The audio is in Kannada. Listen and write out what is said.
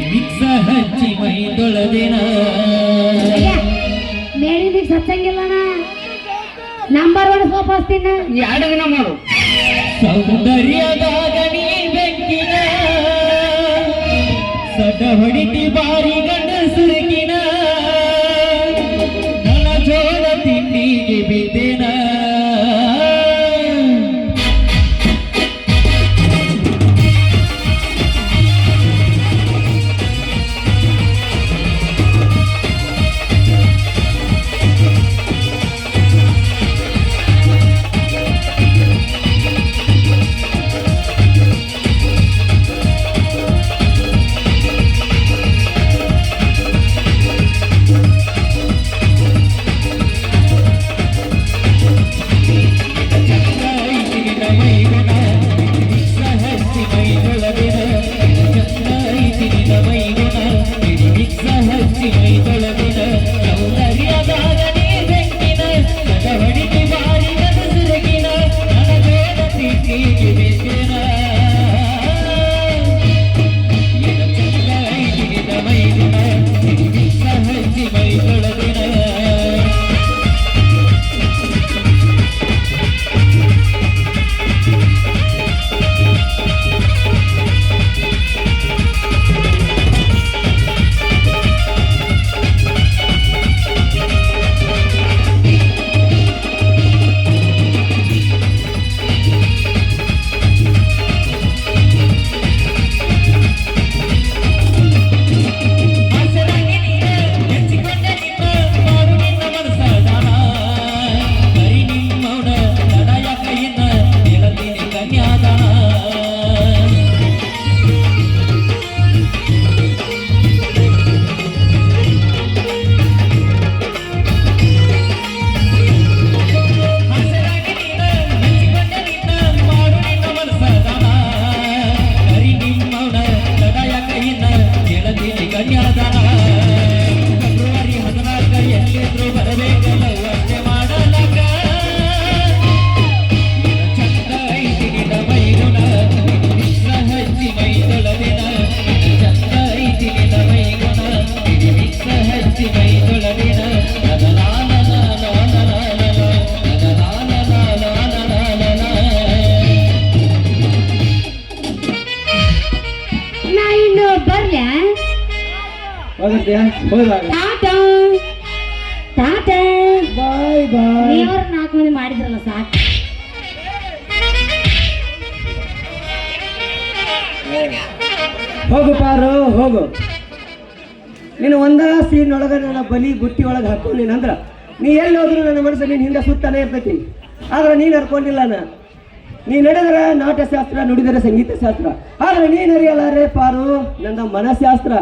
ಮಿಕ್ಸ ಹಚ್ಚಿ ಮೈದೊಳದಿನ ಮೇಡಿ ಮಿಕ್ಸ್ ಹಚ್ಚಂಗಿಲ್ಲಣ ನಂಬರ್ ಒನ್ ಸೋಪ್ ಹಚ್ತೀನ ಎರಡು ದಿನ ಮಾಡು ಸೌಂದರ್ಯದಾಗ ನೀ ಬೆಂಕಿನ ಸಡ ಹೊಡಿತಿ ಬಾರಿ ಗಂಡಸರಿಗಿನ ನನ್ನ ಜೋಳ ತಿಂಡಿಗೆ ಬಿದ್ದೇನ ನಾಲ್ಕು ಮಂದಿ ಮಾಡಿದ್ರಲ್ಲ ಸಾಕು ಹೋಗು ಪಾರು ಹೋಗು ನೀನು ಒಂದ ಸೀನ್ ಒಳಗೆ ನನ್ನ ಬಲಿ ಬುಟ್ಟಿ ಒಳಗೆ ಹಾಕೊಂಡಿನಂದ್ರ ನೀ ಎಲ್ಲಿ ಹೋದ್ರು ನನ್ನ ಮನಸ್ಸು ನೀನು ಹಿಂದೆ ಸುತ್ತಾನೆ ಇರ್ತೈತಿ ಆದ್ರೆ ನೀನು ಹರ್ಕೊಂಡಿಲ್ಲ ನೀ ನಡೆದರೆ ನಾಟ್ಯಶಾಸ್ತ್ರ ನುಡಿದರೆ ಸಂಗೀತ ಶಾಸ್ತ್ರ ಆದ್ರೆ ನೀನು ಅರಿಯಲಾರೆ ಪಾರು ನನ್ನ ಮನಃಶಾಸ್ತ್ರ